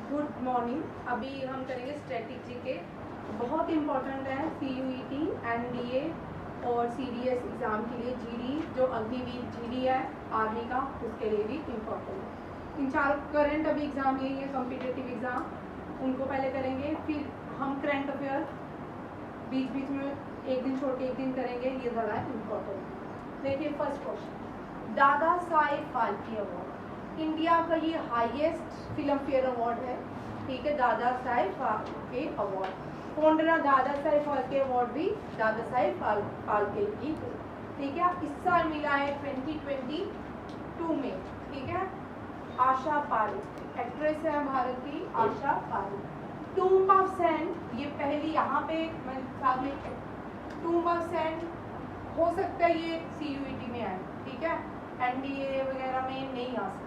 Good morning. अभी हम करेंगे स्टैटिक जीके। बहुत इंपॉर्टेंट है CUET, NDA और CDS एग्ज़ाम के लिए। GD जो अग्निवीर GD है आर्मी का, उसके लिए भी इम्पोर्टेंट है। इन चार करंट अभी एग्ज़ाम यही है, कॉम्पिटिटिव एग्ज़ाम, उनको पहले करेंगे। फिर हम करंट अफेयर बीच बीच में एक दिन छोड़ के एक दिन करेंगे, ये ज़्यादा इम्पोर्टेंट है। देखिए first question, Dada Saheb Phalke award India का ये हाईएस्ट फिल्म फेयर अवार्ड है। ठीक है, Dada Saheb Phalke award. Founder Dada Saheb Phalke award भी दादा साहेब फाल्के की। ठीक है, इस साल मिला है 2022 में। ठीक है, आशा पारेख एक्ट्रेस है भारत की, Asha Parekh. Tomb of sand, ये पहली यहाँ पे मैं साथ में टूम्ब ऑफ सैंड हो सकता है ये CUET में आए। ठीक है, NDA वगैरह में नहीं आ सकता,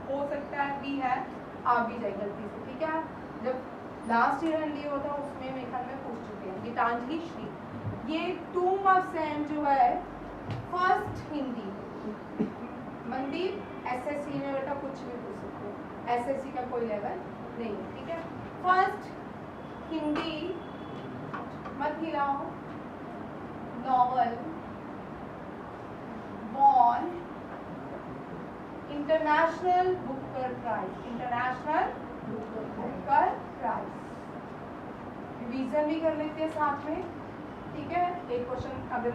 हो सकता है भी है, आप भी जाए गलती से। ठीक है, जब लास्ट ईयर NDA होता है उसमें मेरे ख्याल में पूछ चुके हैं। गीतांजलि श्री, ये टूम्ब ऑफ सैंड जो है फर्स्ट हिंदी मंदिर। SSC में बेटा कुछ भी पूछ सकते हो, SSC का कोई लेवल नहीं है। ठीक है, फर्स्ट हिंदी मत हिलाओ novel won international Booker prize, international Booker prize. Revision भी कर लेते हैं साथ में। ठीक है, एक क्वेश्चन अगर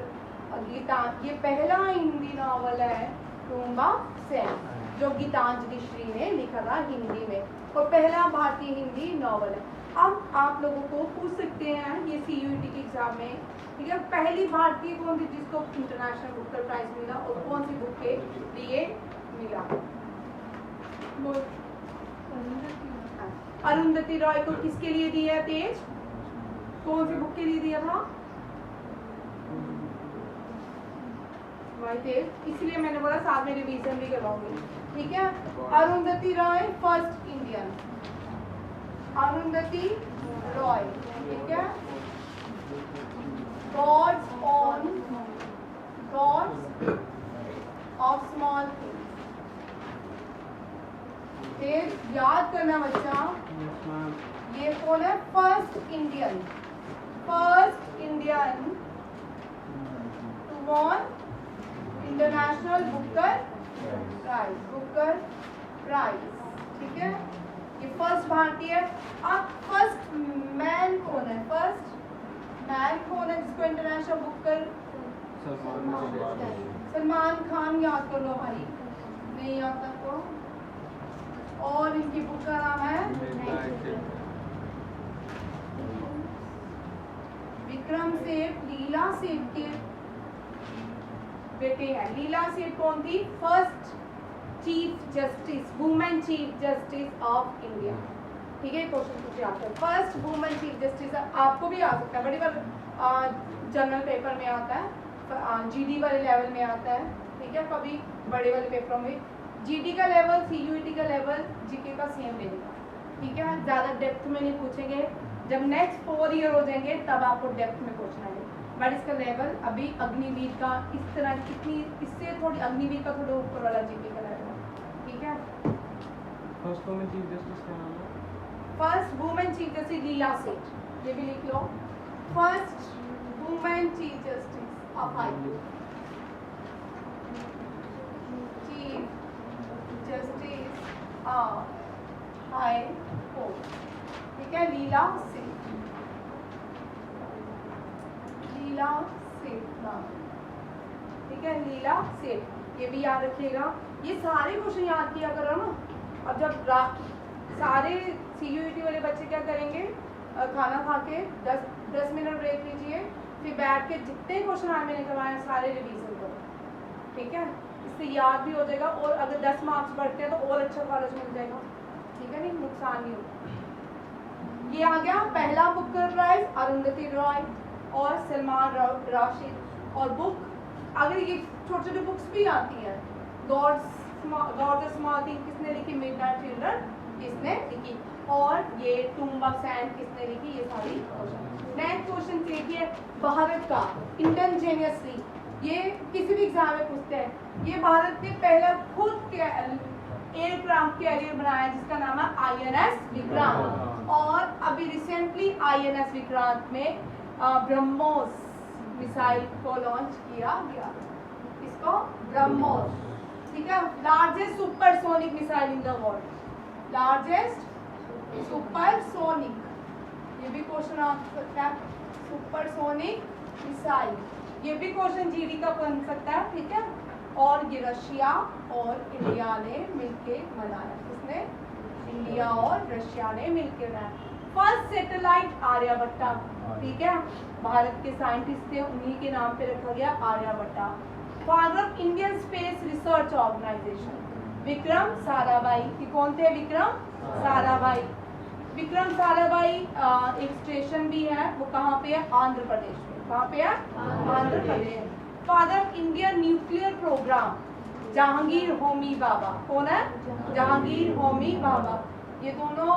गीता, ये पहला हिंदी नॉवल है टूम्ब ऑफ सैंड जो गीतांजलि श्री ने लिखा था हिंदी में, और पहला भारतीय हिंदी नॉवल है। अब आप लोगों को पूछ सकते हैं ये CUET के एग्जाम में, ठीक है, पहली भारतीय कौन थी जिसको इंटरनेशनल बुकर प्राइज मिला और कौन सी बुक के लिए मिला? अरुंधति रॉय को किसके लिए दिया तेज? कौन सी बुक के लिए दिया था? तेज, इसलिए मैंने बोला साथ में रिवीजन भी करवाऊंगी। ठीक है, अरुंधति रॉय फर्स्ट इंडियन, अरुंधति रॉय। ठीक है, गॉड्स ऑफ स्मॉल थिंग्स। फिर याद करना बच्चा, ये कौन है? First Indian to won international Booker prize. ठीक है, ये फर्स्ट भारतीय। अब फर्स्ट मैन कौन है? जिसको इंटरनेशनल बुकर? सलमान खान। याद कर लो भाई, नहीं याद को। और इनकी बुक का नाम है विक्रम सेठ, लीला सेठ के बेटे हैं। लीला सेठ कौन थी? First chief justice, women chief justice of India. ठीक है, क्वेश्चन पूछे आपको, फर्स्ट वुमेन चीफ जस्टिस। आपको भी आ सकता है, बड़ी बार जनरल पेपर में आता है, GD वाले लेवल में आता है। ठीक है, कभी बड़े वाले पेपरों में GD का लेवल, CUET का लेवल, GK का सेम रहेगा। ठीक है, ज़्यादा डेप्थ में नहीं पूछेंगे, जब नेक्स्ट 4 ईयर हो जाएंगे तब आपको डेप्थ में पूछना है। बट इसका लेवल अभी अग्निवीर का इस तरह कितनी, इससे थोड़ी अग्निवीर का थोड़ा ऊपर वाला GK का लेवल है। ठीक है, फर्स्ट वुमेन चीफ जस्टिस का नाम है? First women chief justice Leela Seth, ये भी लिख लो, first women chief justice of high court, chief justice of high court. ठीक है, लीला सेठ नाम। ठीक है, लीला सेठ, ये भी याद रखिएगा। ये सारे क्वेश्चन याद किया करो ना। अब जब सारे CUET वाले बच्चे क्या करेंगे, खाना खा के 10 मिनट ब्रेक लीजिए, फिर बैठ के जितने क्वेश्चन आज मैंने करवाए सारे रिवीजन करो। ठीक है, इससे याद भी हो जाएगा, और अगर 10 मार्क्स बढ़ते हैं तो और अच्छा कॉलेज मिल जाएगा। ठीक है, नहीं नुकसान नहीं होगा। ये आ गया पहला बुकर प्राइज, अरुंधति रॉय और सलमान राशिद। और बुक, अगर ये छोटे छोटे बुक्स भी आती हैं, गॉड्स स्मॉल थिंग किसने लिखी? मिडनाइट चिल्ड्रन किसने लिखी? और ये टूम्ब ऑफ सैंड किसने लिखी? ये सारी क्वेश्चन। नेक्स्ट क्वेश्चन देखिए, भारत का इंडिजिनियसली, ये किसी भी एग्जाम में पूछते हैं, ये भारत ने पहला खुद एयरक्राफ्ट कैरियर बनाया जिसका नाम है INS विक्रांत। और अभी रिसेंटली INS विक्रांत में ब्रह्मोस मिसाइल को लॉन्च किया गया। इसको ब्रह्मोस, ठीक है, largest supersonic missile in the world, largest supersonic, ये भी क्वेश्चन आ सकता है, सुपरसोनिक मिसाइल, ये भी क्वेश्चन जीडी का बन सकता है, ठीक है। और ये रशिया और इंडिया ने मिलके बनाया, किसने? इंडिया और रशिया ने मिलके बनाया। फर्स्ट सैटेलाइट आर्यभट्टा, ठीक है, भारत के साइंटिस्ट थे, उन्हीं के नाम पे रखा गया Aryabhata. Father of Indian space research organisation Vikram Sarabhai, ये कौन थे? विक्रम साराभाई। विक्रम साराभाई एक स्टेशन भी है, वो कहाँ पे है? आंध्र प्रदेश में। कहाँ पे है? Andhra Pradesh. Father of Indian nuclear programme Jehangir Homi Bhabha, कौन है? जहांगीर होमी बाबा। ये दोनों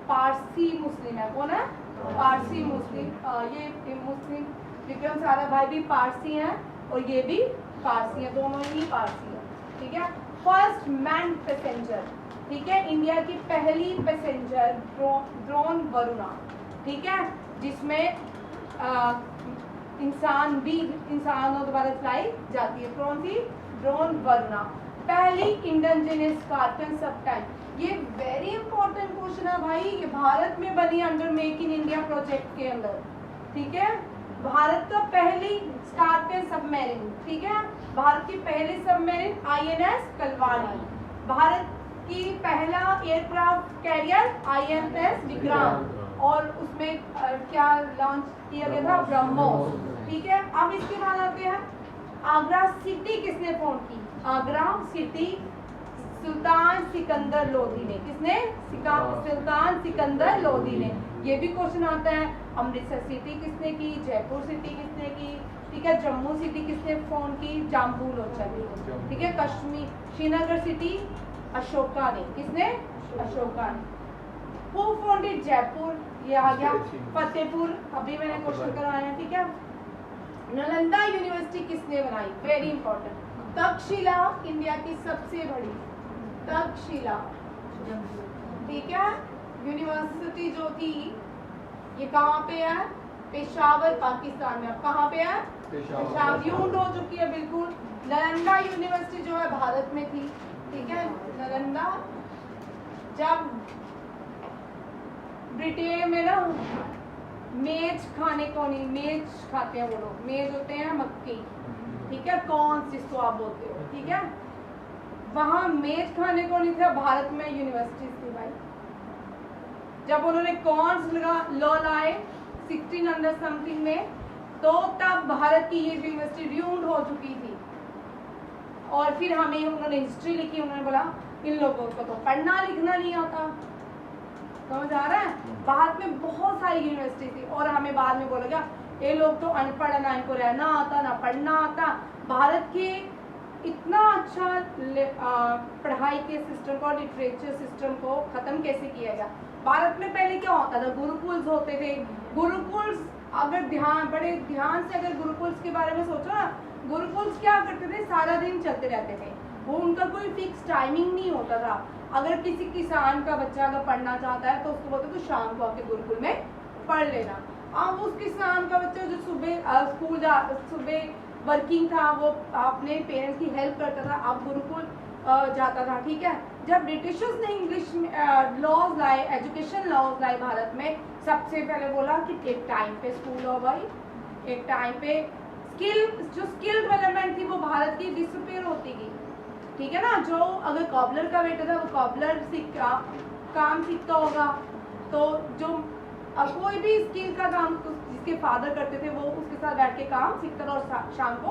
पारसी मुस्लिम है, कौन है? पारसी मुस्लिम। ये मुस्लिम विक्रम साराभाई भी पारसी हैं और ये भी पारसी हैं, दोनों ही पारसी हैं, ठीक है। फर्स्ट मैन पैसेंजर, ठीक है, इंडिया की पहली पैसेंजर ड्रोन वरुणा, ठीक है, जिसमें इंसानों द्वारा चलाई जाती है। कौन सी? ड्रोन वरुणा। पहली इंडिजिनियस स्कॉर्पियन सब टैंक, ये वेरी इंपॉर्टेंट क्वेश्चन है भाई, ये भारत में बनी under make in India project के अंदर, ठीक है। भारत का पहली स्कॉर्पियन सबमरीन, ठीक है, भारत की पहली सबमरीन INS कलवाड़ी। भारत की पहला एयरक्राफ्ट कैरियर INS विक्रांत, और उसमें क्या लॉन्च किया गया था? ब्रह्मोस, ठीक है। अब इसके बाद आते हैं आगरा सिटी किसने फाउंड की? आगरा सिटी सुल्तान सिकंदर लोधी ने। किसने? सुल्तान सिकंदर लोधी ने। ये भी क्वेश्चन आता है, अमृतसर सिटी किसने की? जयपुर सिटी किसने की? ठीक है, जम्मू सिटी किसने फाउंड की? जाम्बू लोचन ने, ठीक है। कश्मीर श्रीनगर सिटी अशोका ने, किसने? अशोका ने। Who founded Jaipur? ये आ गया फतेहपुर, अभी मैंने क्वेश्चन कराया, ठीक है। नालंदा यूनिवर्सिटी किसने बनाई? Very important. तक्षशिला इंडिया की सबसे बड़ी तक्षशिला, ठीक है, यूनिवर्सिटी जो थी ये कहाँ पे है? पेशावर पाकिस्तान में। अब कहाँ पे है? पेशावर। यूंड हो चुकी है बिल्कुल। नालंदा यूनिवर्सिटी जो है भारत में थी, ठीक है। नालंदा जब ब्रिटेन में ना मेज खाने को नहीं, मेज खाते हैं वो लोग, मेज होते हैं मक्की, ठीक है, कॉर्न जिसको आप बोलते हो, ठीक है, वहाँ मेज खाने को नहीं था, भारत में यूनिवर्सिटीज थी भाई। जब उन्होंने कॉर्न्स लॉ लाए 1600 समथिंग में, तो तब भारत की ये यूनिवर्सिटी रियूंड हो चुकी थी। और फिर हमें उन्होंने हिस्ट्री लिखी, उन्होंने बोला इन लोगों को तो पढ़ना लिखना नहीं आता, समझ आ रहा है। भारत में बहुत सारी यूनिवर्सिटी थी और हमें बाद में बोला गया ये लोग तो अनपढ़ है, ना इनको रहना आता ना पढ़ना आता। भारत के इतना अच्छा पढ़ाई के सिस्टम को, लिटरेचर सिस्टम को खत्म कैसे किया गया। भारत में पहले क्या होता था? गुरुकुल्स होते थे। गुरुकुल्स अगर बड़े ध्यान से अगर गुरुकुल्स के बारे में सोचो ना, गुरुकुल्स क्या करते थे? सारा दिन चलते रहते थे, वो उनका कोई फिक्स टाइमिंग नहीं होता था। अगर किसी किसान का बच्चा अगर पढ़ना चाहता है तो उसको बोलते तो शाम को आके गुरुकुल में पढ़ लेना। अब उस किसान का बच्चा जो सुबह वर्किंग था, वो अपने पेरेंट्स की हेल्प करता था, अब गुरुकुल जाता था, ठीक है। जब ब्रिटिशर्स ने इंग्लिश लॉज लाए, एजुकेशन लॉज लाए भारत में, सबसे पहले बोला कि एक टाइम पे स्कूल हो भाई, एक टाइम पे स्किल डेवलपमेंट थी वो भारत की डिसअपीयर होती गई, ठीक है ना। जो अगर कॉबलर का बेटा था वो कॉबलर काम सीखता होगा, तो जो कोई भी स्किल का काम जिसके फादर करते थे वो उसके साथ बैठ के काम सीखता था और शाम को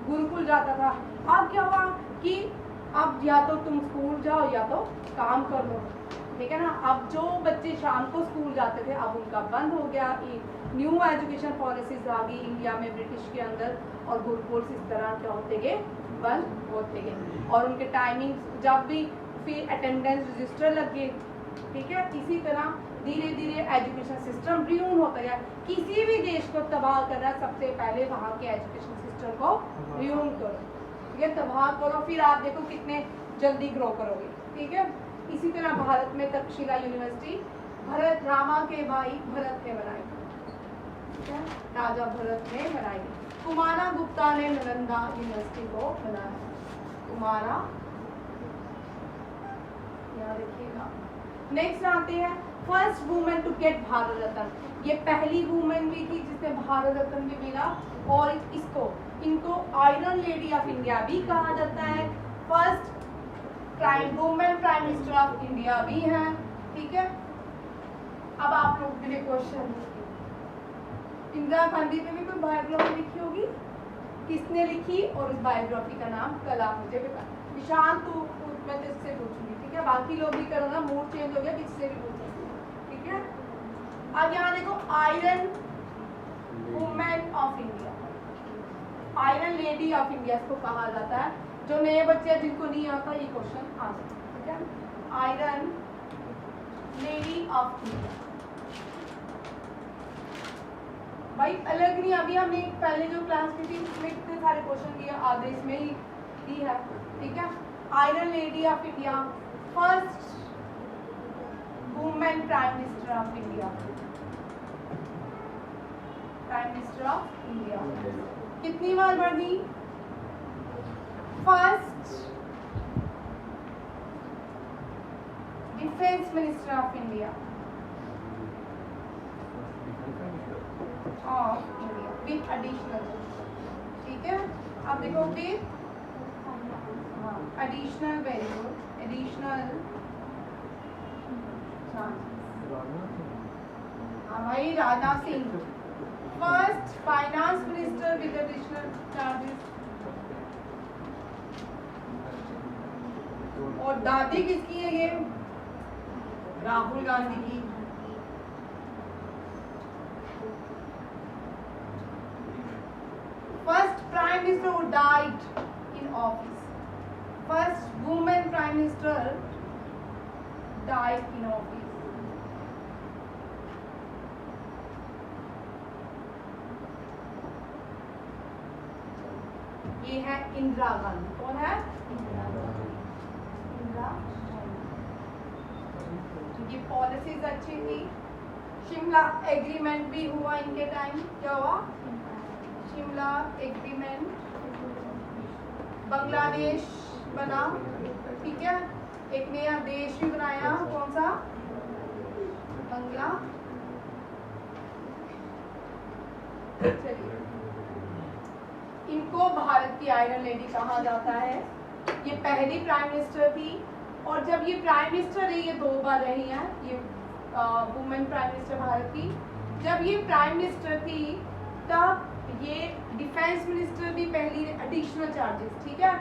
गुरुकुल जाता था। अब क्या हुआ कि अब या तो तुम स्कूल जाओ या तो काम कर लो, ठीक है ना। अब जो बच्चे शाम को स्कूल जाते थे अब उनका बंद हो गया। न्यू एजुकेशन पॉलिसीज आ गई इंडिया में ब्रिटिश के अंदर, और गुरुकुल इस तरह क्या होते गए? बंद होते गए। और उनके टाइमिंग जब भी फिर अटेंडेंस रजिस्टर लग गए, ठीक है। इसी तरह धीरे धीरे एजुकेशन सिस्टम रियून होता गया। किसी भी देश को तबाह करना सबसे पहले वहाँ के एजुकेशन सिस्टम को रियून करो, ठीक है, तबाह करो, फिर आप देखो कितने जल्दी ग्रो करोगे। ठीक है, इसी तरह भारत में तक्षशिला यूनिवर्सिटी भरत रामा के भाई भरत ने बनाई, ठीक है, राजा भरत ने बनाई। कुमारा गुप्ता ने नालंदा यूनिवर्सिटी को बनाया। कुमारा, याद रखिएगा। नेक्स्ट आते हैं first women to get Bharat Ratna. ये पहली वुमेन भी थी जिसने भारत रत्न भी मिला, और इनको आयरन लेडी ऑफ इंडिया भी कहा जाता है। First women prime minister of India भी हैं। ठीक है, अब आप लोग के लिए क्वेश्चन, इंदिरा गांधी पे भी कोई बायोग्राफी लिखी होगी, किसने लिखी और उस बायोग्राफी का नाम कल आप मुझे बताएं। निशान तो मैं तो इससे पूछूंगी, ठीक है, बाकी लोग भी करूँगा, मूड चेंज हो गया, किससे भी पूछ सकते हैं। ठीक है, अब यहाँ देखो iron women of India, iron lady of India इसको कहा जाता है। जो नए बच्चे हैं जिनको नहीं आता ये क्वेश्चन आ सकता है। ठीक है, आयरन लेडी ऑफ इंडिया भाई अलग नहीं, अभी हमने पहले जो क्लास की थी उसमें कितने सारे क्वेश्चन दिए, आधे इसमें ही दी है। ठीक है, iron lady of India, first women prime minister of India, prime minister of India कितनी बार बनी? First defence minister of India of India with additional. ठीक है, अब देखो with additional, very good, additional भाई Rajnath Singh. First finance minister with additional charges. और दादी किसकी है ये? राहुल गांधी की। First prime minister who died in office, first woman prime minister died in office। ये है इंदिरा गांधी। कौन है? इंदिरा गांधी। इनकी पॉलिसीज अच्छी थी। शिमला एग्रीमेंट भी हुआ इनके टाइम। क्या हुआ? शिमला एग्रीमेंट। बांग्लादेश बना, ठीक है, एक नया देश भी बनाया। कौन सा? बांग्ला। चलिए, इनको भारत की आयरन लेडी कहा जाता है। ये पहली प्राइम मिनिस्टर थी, और जब ये प्राइम मिनिस्टर रही, ये 2 बार रही हैं, ये वुमेन प्राइम मिनिस्टर भारत की। जब ये प्राइम मिनिस्टर थी तब ये डिफेंस मिनिस्टर भी पहली, एडिशनल चार्जेस, ठीक है,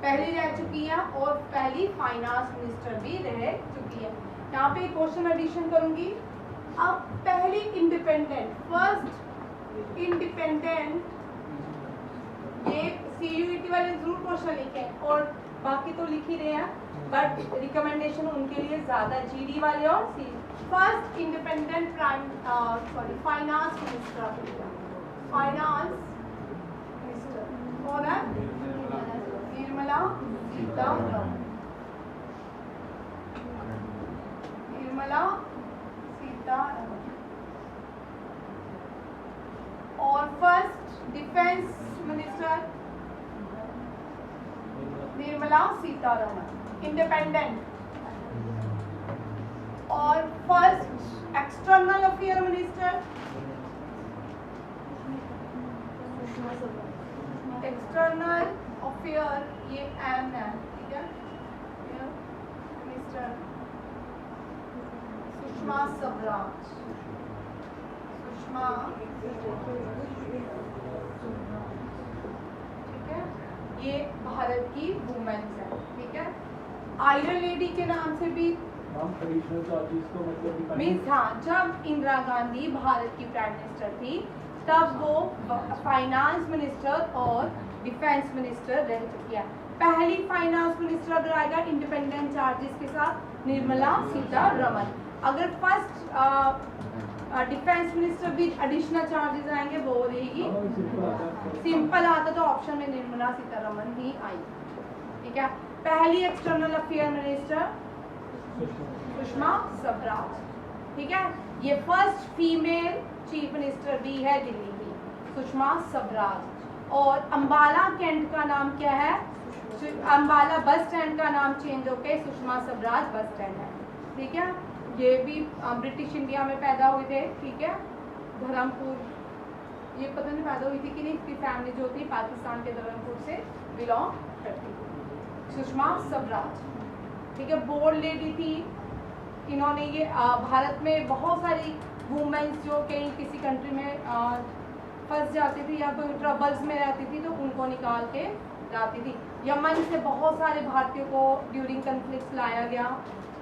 पहली रह चुकी हैं, और पहली फाइनेंस मिनिस्टर भी रह चुकी है। यहाँ पे क्वेश्चन एडिशन करूंगी। अब पहली इंडिपेंडेंट, फर्स्ट इंडिपेंडेंट, ये CUET वाले जरूर क्वेश्चन लिखे, और बाकी तो लिख ही रहे हैं, बट रिकमेंडेशन उनके लिए ज्यादा, GD वाले और C। First independent finance minister of India, finance minister कौन है? निर्मला सीतारमण। निर्मला सीतारमण। और first defence minister Nirmala Sitharaman, independent. और first external affair minister, external affair, ये M है, ठीक है, मिनिस्टर सुषमा स्वराज। सुषमा, ठीक है, ये भारत की वुमेन्स है। ठीक है, आयरन लेडी के नाम से भी मीन्स, हाँ, जब इंदिरा गांधी भारत की प्राइम मिनिस्टर थी तब वो फाइनेंस मिनिस्टर और डिफेंस मिनिस्टर रह चुकी है। पहली फाइनेंस मिनिस्टर अगर आएगा इंडिपेंडेंट चार्जेस के साथ, निर्मला सीतारमण। अगर फर्स्ट डिफेंस मिनिस्टर भी एडिशनल चार्जेस आएंगे वो रहेगी सिंपल आता तो ऑप्शन में निर्मला सीतारमन ही आई। ठीक है, पहली external affair minister Sushma Swaraj. ठीक है, ये फर्स्ट फीमेल चीफ मिनिस्टर भी है दिल्ली की, सुषमा स्वराज। और अंबाला कैंट का नाम क्या है? अंबाला बस स्टैंड का नाम चेंज होके सुषमा स्वराज बस स्टैंड है। ठीक है, ये भी ब्रिटिश इंडिया में पैदा हुए थे। ठीक है, धर्मपुर, ये पता नहीं पैदा हुई थी कि नहीं, इसकी फैमिली जो थी पाकिस्तान के धर्मपुर से बिलोंग करती थी, सुषमा स्वराज। ठीक है, बोल्ड लेडी थी इन्होंने। ये भारत में बहुत सारी वुमेन्स जो कहीं किसी कंट्री में फंस जाती थी या कोई ट्रबल्स में रहती थी तो उनको निकाल के लाती थी। यमन से बहुत सारे भारतीयों को ड्यूरिंग कन्फ्लिक्ट लाया गया।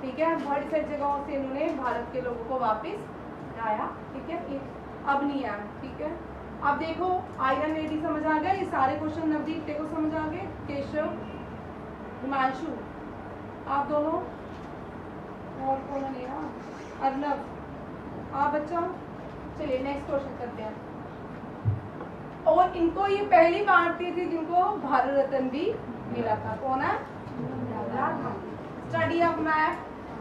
ठीक है, बहुत सारी जगहों से इन्होंने भारत के लोगों को वापस लाया। ठीक है, अब नहीं आया। ठीक है, अब देखो आयरन लेडी समझ आ गया, ये सारे क्वेश्चन नवदीप देखो समझ आ गए। केशव, हिमांशु, आप दोनों, और कौन है यार, अर्नब, आप बच्चा। चलिए नेक्स्ट क्वेश्चन करते हैं। और इनको ये पहली भारतीय थी जिनको भारत रत्न भी मिला था। कौन है? Study of map,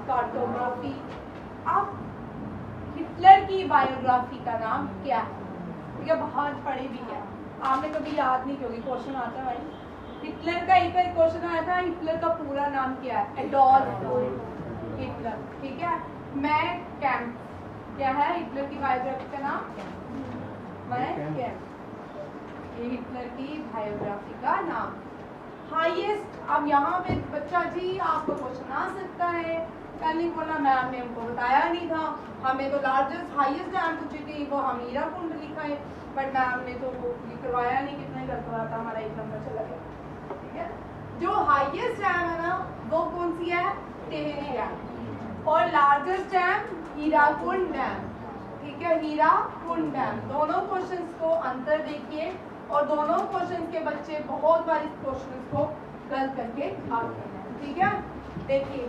cartography. अब हिटलर की बायोग्राफी का नाम क्या है? ठीक है, बहुत पढ़े भी है, आपने कभी याद नहीं किया, क्वेश्चन आता है भाई। हिटलर का एक क्वेश्चन आया था, हिटलर का पूरा नाम क्या है? Adolf Hitler. ठीक है, मैं कैम्प क्या है हिटलर की बायोग्राफी का नाम? मैं कैम्प, ये हिटलर की बायोग्राफी का नाम। हाईएस्ट, अब यहाँ पे बच्चा जी आपको क्वेश्चन आ सकता है, कल नहीं बोला मैम ने हमको बताया नहीं था, हमें तो लार्जेस्ट हाईएस्ट डैम पूछी थी वो हम हीराकुंड लिखा है, बट मैम ने तो वो करवाया नहीं, कितना ही करवा था, हमारा एक नंबर चला गया। ठीक है, जो हाईएस्ट डैम है ना वो कौन सी है? टिहरी डैम। और लार्जेस्ट डैम हीराकुंड डैम। ठीक है, हीराकुंड डैम। दोनों क्वेश्चंस को अंतर देखिए, और दोनों क्वेश्चंस के बच्चे बहुत बार इस क्वेश्चंस को गलत करके आते हैं। ठीक है, देखिए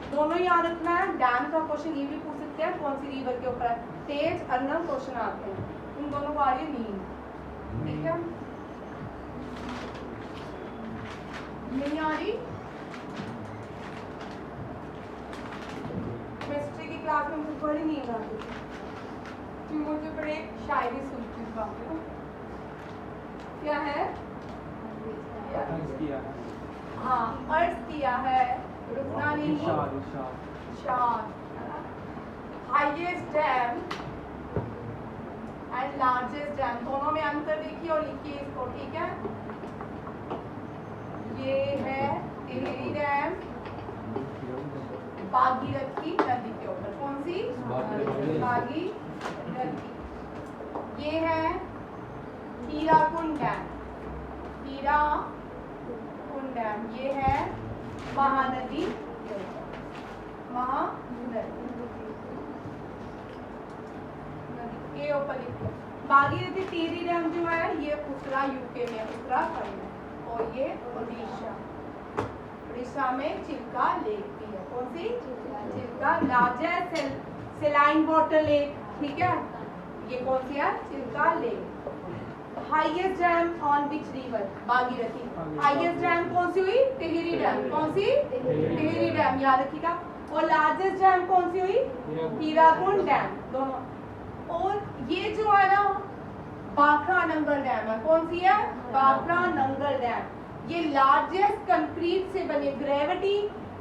दोनों याद रखना है। डैम का क्वेश्चन ये भी पूछ सकते हैं कौन सी रिवर के ऊपर है, तेज अर्नब क्वेश्चन आते हैं, उन दोनों को आ रही है नींद। ठीक है, नहीं आ रही? केमिस्ट्री की क्लास में मुझे बड़ी नींद आती थी, मुझे बड़े शायरी सुनती थी। क्या है? हाँ, अर्ज किया है, रुकना नहीं। Highest dam and largest dam, दोनों में अंतर देखिए और लिखिए इसको। ठीक है, ये है टिहरी डैम भागीरथी नदी के ऊपर। कौन सी? भागीरथी। ये है हीराकुंड डैम, हीराकुंड डैम। ये है महानदी, महानदी के ऊपर लिखो। भागीरथी टिहरी डैम जो है ये उत्तरा यूके में, उत्तराखंड में, और ये उड़ीसा में चिल्का लेक भी है। कौन सी? Chilka. Largest saline water lake. ठीक है, ये कौन सी है? Chilka lake. Highest dam on which river? Bhagirathi. Highest dam कौन सी हुई? टिहरी डैम। कौन सी? टिहरी डैम, याद रखिएगा। और लार्जेस्ट डैम कौन सी हुई? हीराकुंड डैम, दोनों। और ये जो है ना भाखड़ा नंगल डैम है, कौन सी है? भाखड़ा नंगल डैम। ये लार्जेस्ट कंक्रीट से बने ग्रेविटी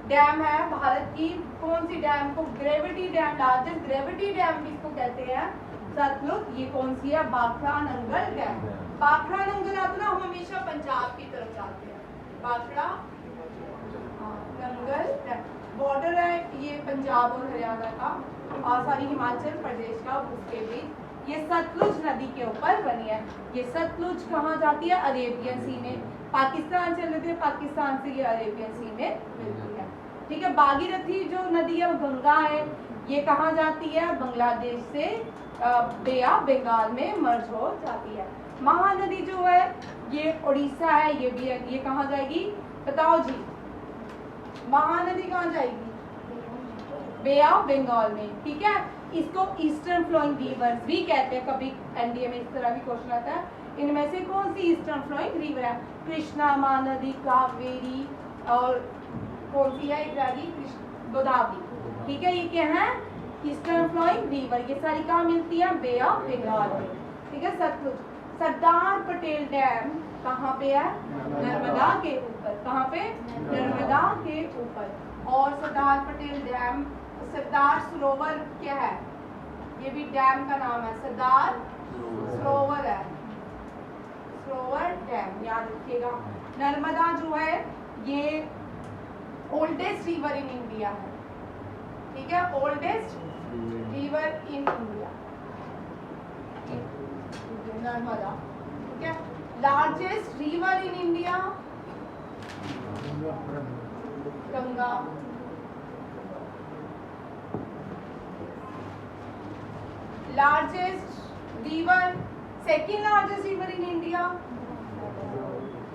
डैम है भारत की। कौन सी डैम को gravity dam, largest gravity dam जिसको कहते हैं सतलुज, ये कौन सी है? भाखड़ा नंगल डैम। भाखड़ा नंगल आता ना, हम हमेशा पंजाब की तरफ जाते हैं। भाखड़ा नंगल डैम बॉर्डर है ये पंजाब और हरियाणा का, और सारी हिमाचल प्रदेश का, उसके बीच ये सतलुज नदी के ऊपर बनी है। ये सतलुज कहाँ जाती है? अरेबियन सी में। पाकिस्तान चले थे, पाकिस्तान से ये अरेबियन सी में मिलती है। ठीक है, भागीरथी जो नदी है वो गंगा है, ये कहाँ जाती है? बांग्लादेश से बे ऑफ बंगाल में मर्ज हो जाती है। महानदी जो है ये उड़ीसा है, ये भी है, ये कहाँ जाएगी बताओ जी? महानदी कहाँ जाएगी? बे ऑफ बंगाल में, ठीक है। इसको ईस्टर्न फ्लोइंग रिवर्स भी कहते हैं, कभी एनडीए में इस तरह भी क्वेश्चन आता है। इनमें से कौन सी ईस्टर्न फ्लोइंग रिवर है? कृष्णा, महानदी, कावेरी और कौन सी है गोदावरी, ठीक है। ये क्या है? Eastern flowing river. ये सारी कहाँ मिलती है? बे ऑफ बंगाल में, ठीक है। सतलुज, सरदार पटेल डैम कहाँ पे है? नर्मदा के ऊपर। कहाँ पे? नर्मदा के ऊपर। और सरदार पटेल डैम, सरदार सरोवर क्या है? ये भी डैम का नाम है, सरदार सरोवर है, सरोवर डैम, याद रखिएगा। नर्मदा जो है ये ओल्डेस्ट रिवर इन इंडिया है, ठीक है। Oldest river in India Narmada, ठीक है। Largest river in India Ganga. Largest river, second largest river in India,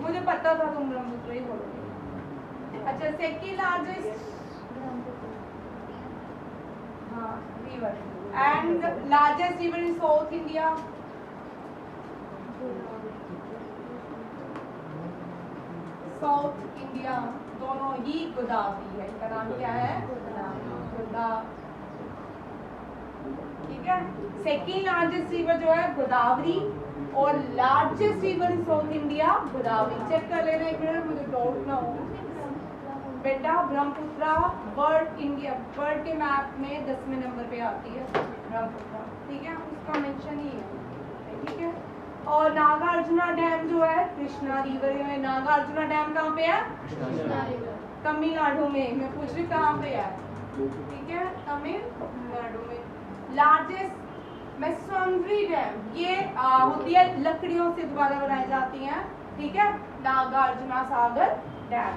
मुझे पता था तुम ब्रह्मपुत्र ही बोलोगे। अच्छा, सेकेंड लार्जेस्ट, हाँ, river. And largest river in South India, south India, दोनों ही गोदावरी है। इसका नाम क्या है? गोदावरी, ठीक है। सेकेंड लार्जेस्ट रिवर जो है गोदावरी, और largest river in South India Godavari. Check कर लेना एक मिनट, मुझे डाउट ना हो बेटा। ब्रह्मपुत्र वर्ल्ड इंडिया, वर्ल्ड के मैप में 10वें नंबर पे आती है ब्रह्मपुत्र, ठीक है, उसका मेंशन ही है, ठीक है। और नागार्जुना डैम जो है कृष्णा रिवर में। नागार्जुना डैम कहाँ पे है? तमिलनाडु में। मैं पूछ रही कहाँ पे है, ठीक है, तमिलनाडु में। लार्जेस्ट मैसोनरी डैम, ये होती है लकड़ियों से दोबारा बनाई जाती हैं, ठीक है, नागार्जुना सागर डैम।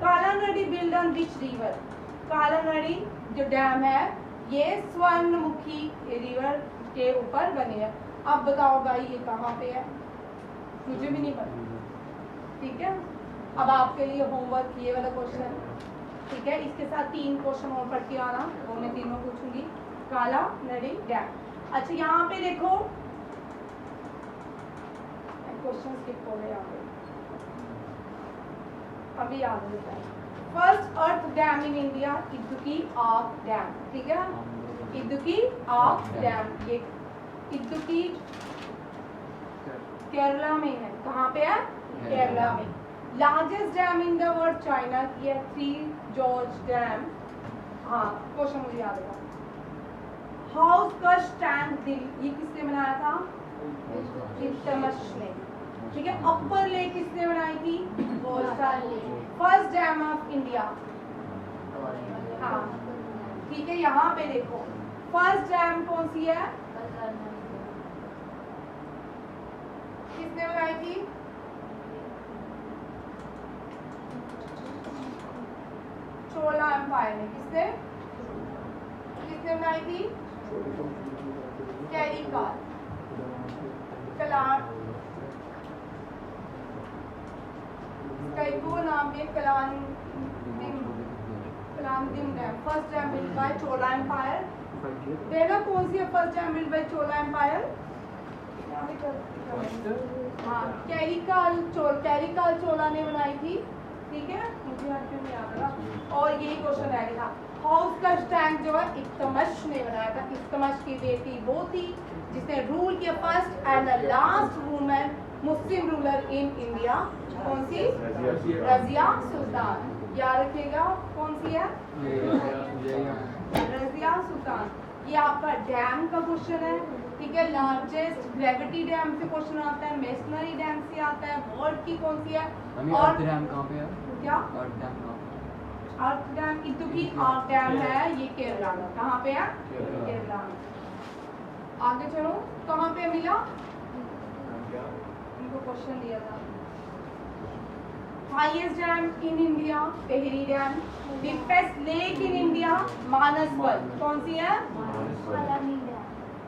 काला नदी बिल्ड ऑन विच रिवर? काला नदी जो डैम है ये स्वर्णमुखी रिवर के ऊपर बने हैं। अब बताओ भाई ये कहाँ पे है? मुझे भी नहीं पता, ठीक है। अब आपके लिए होमवर्क ये वाला क्वेश्चन, ठीक है। इसके साथ 3 क्वेश्चन और पढ़ के आना, वो मैं तीनों पूछूंगी। काला नदी डैम। अच्छा, यहाँ पे देखो क्वेश्चन स्किप हो गए यहाँ पे, अभी याद होता है। First earth dam in India, Idukki of dam, ठीक है, इदुक्की ऑफ डैम। ये इदुक्की केरला में है। कहाँ पे है? केरला में। Largest dam in the world China की है 3 जॉर्ज डैम। हाँ, क्वेश्चन मुझे याद है। हाउस कश टैंक दिल, ये किसने बनाया था? इल्तुतमिश ने, ठीक है। अपर लेक किसने बनाई थी? फर्स्ट डैम ऑफ इंडिया, हाँ, ठीक है। यहाँ पे देखो फर्स्ट डैम कौन सी है? किसने बनाई थी? चोला एम्पायर ने। किसने बनाई थी? कैरिकाल, कलान, नाम है कलानदिम dam. First dam build by Chola empire. देखा कौन सी है first dam build by Chola empire? हाँ, कैरिकाल चोला ने बनाई थी, ठीक है, मुझे नहीं याद रहा। और यही क्वेश्चन रह गया था। हाउस का टैंक जो है इल्तुतमिश ने बनाया था। इल्तुतमिश की बेटी वो थी जिसने रूल किया first and the last women Muslim ruler in India. कौन सी? रजिया सुल्तान। याद रखिएगा कौन सी है? रजिया सुल्तान। ये आपका डैम का क्वेश्चन है, ठीक है। लार्जेस्ट ग्रेविटी डैम से क्वेश्चन आता है, मेसनरी डैम से आता है, वर्ल्ड की कौन सी है? और डैम कहाँ पे है? क्या? अर्थ डैम कहाँ पे? अर्थ डैम इदुक्की अर्थ डैम है, ये केरला में। कहाँ पे है? केरला में। आगे चलो, कहाँ पे मिला? इनको क्वेश्चन दिया था। Highest dam in India Tehri dam. Deepest lake in India Manasbal. कौन सी है?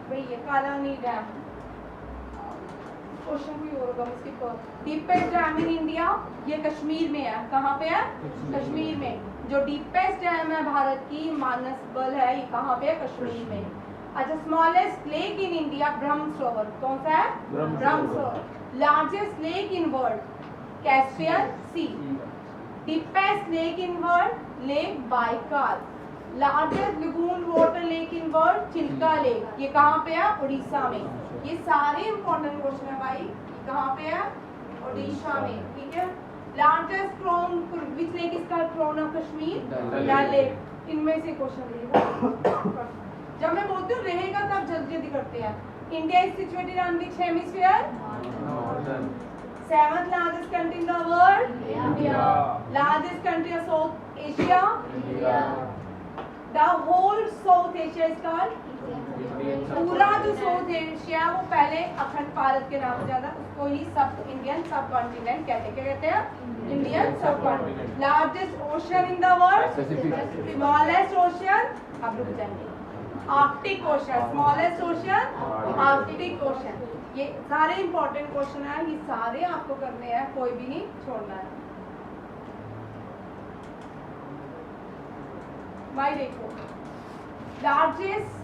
वही है, कालानी डैम। क्वेश्चन भी होगा इसके। डीपेस्ट डैम इन इंडिया ये कश्मीर में है। कहाँ पे है? कश्मीर में। जो डीपेस्ट डैम है भारत की मानसबल है, ये कहाँ पे है? कश्मीर में। अच्छा, smallest lake in India Brahmasarovar, कौन सा है? Brahmasarovar. Largest lake in world Caspian Sea. Deepest lake in world lake Baikal. Largest lagoon water lake in world Chilka lake, ये कहाँ पे है? उड़ीसा में। ये सारे इंपॉर्टेंट क्वेश्चन है भाई, ये कहाँ पे है? उड़ीसा में, ठीक है। Largest crown which lake is called crown of Kashmir? Dal lake. इनमें से क्वेश्चन रहेगा। जब मैं बोलती हूँ रहेगा तब जल्दी जल्दी करते हैं। India is situated on which hemisphere? Seventh largest country in the world? India. Largest country of South Asia? India. The whole South Asia is called? पूरा जो साउथ एशिया वो पहले अखंड भारत के नाम से जाता, उसको ही सब इंडियन सब कॉन्टिनेंट कहते हैं। क्या कहते हैं? इंडियन सब continent. Largest ocean in the world? Smallest ocean? अब रुक जाएंगे। Arctic ocean. Smallest ocean? Arctic ocean. ये सारे इंपॉर्टेंट क्वेश्चन है, ये सारे आपको करने हैं, कोई भी नहीं छोड़ना है भाई। देखो, largest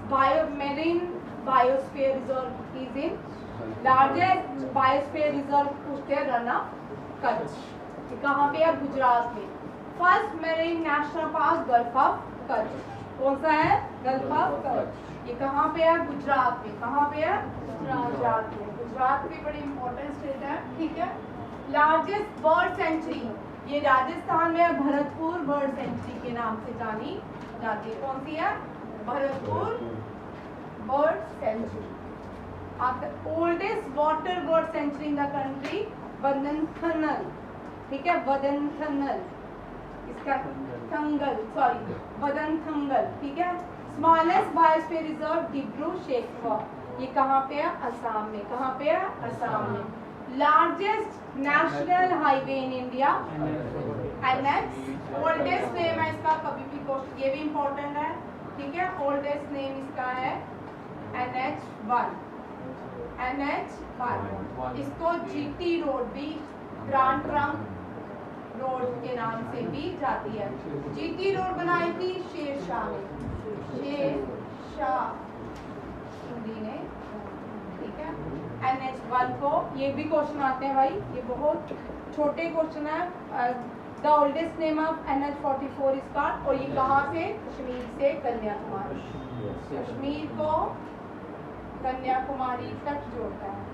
marine biosphere reserve is in, largest biosphere reserve पूछते हैं रन ऑफ कच्छ, कहाँ पे है? गुजरात में। First marine national park gulf of Kutch, कौन सा है? Gulf of Kutch. ये कहाँ पे है? गुजरात में। कहाँ पे है? गुजरात में। गुजरात भी बड़ी इंपॉर्टेंट स्टेट है, ठीक है। लार्जेस्ट बर्ड सेंचुरी, ये राजस्थान में है, भरतपुर बर्ड सेंचुरी के नाम से जानी जाती है। कौन सी है? Bharatpur bird sanctuary. Oldest water bird sanctuary in the country Vedanthangal, ठीक है, बदनथनल, इसका बदनथंगल, ठीक है। Smallest biosphere reserve Dibru Saikhowa, ये कहाँ पे है? असम में। कहाँ पे है? असम में। Largest national highway in India? NH। Oldest name है इसका, कभी भी क्वेश्चन, ये भी इंपॉर्टेंट है, ठीक है। ओल्डेस्ट नेम इसका है NH1। NH1। इसको GT रोड भी, ग्रांड ट्रंक रोड के नाम से भी जाती है। GT रोड बनाई थी शेरशाह ने, शेरशाह ने, ठीक है। NH1 को, ये भी क्वेश्चन आते हैं भाई, ये बहुत छोटे क्वेश्चन है। The oldest name of NH44 is called, और ये कहाँ से? कश्मीर से कन्याकुमारी। कश्मीर को कन्याकुमारी तक जोड़ता है।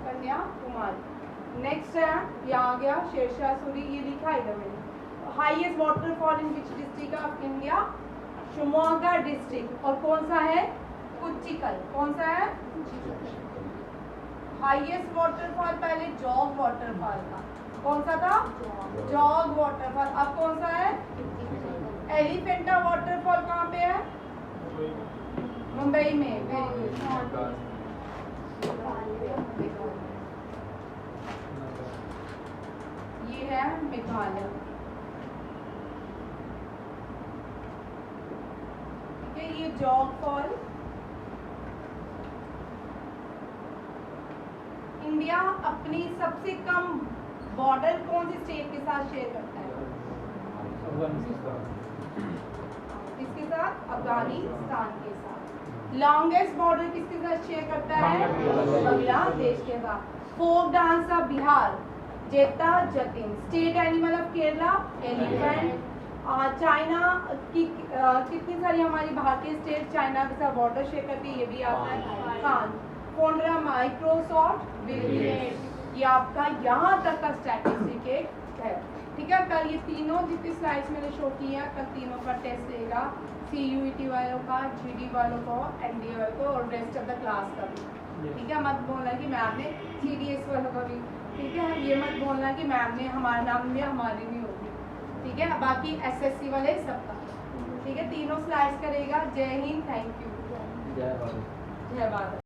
कन्याकुमारी। नेक्स्ट है, ये आ गया शेरशाह सूरी, ये लिखा है इधर मैंने। Highest waterfall in which district of India? Shivamogga district. और कौन सा है? कुचिकल। कौन सा है? हाईएस्ट वाटरफॉल पहले जॉग वाटरफॉल था, कौन सा था? Jog waterfall. अब कौन सा है? एलिफेंटा वाटरफॉल कहाँ पे है? मुंबई में। Very good. ये है मेघालय, ठीक है। ये जॉग फॉल। इंडिया अपनी सबसे कम बॉर्डर कौन सी स्टेट के साथ शेयर करता है? किसके साथ? अफगानिस्तान के साथ। लॉन्गेस्ट बॉर्डर किसके साथ शेयर करता है? बांग्लादेश के साथ। Folk dance of Bihar? Jat Jatin. State animal of Kerala? Elephant. China की कितनी सारी हमारी भारतीय स्टेट चाइना के साथ बॉर्डर शेयर करती है, ये भी आता है। खान। फोनरा माइक्रोसॉफ्ट बिल, ये आपका यहाँ तक का स्टैटिस्टिक है, ठीक है। कल ये तीनों जितनी स्लाइड्स मैंने शो की है, कल तीनों का टेस्ट रहेगा, CUET वालों का, GD वालों को, NDA वालों को, और रेस्ट ऑफ द क्लास का भी, ठीक है। मत बोलना कि मैम ने CDS वालों का भी, ठीक है। ये मत बोलना कि मैम ने हमारा नाम लिया, हमारी नहीं होगी, ठीक है। बाकी SSC वाले सबका, ठीक है। तीनों स्लाइड्स करेगा। जय हिंद, थैंक यू, जय भारत।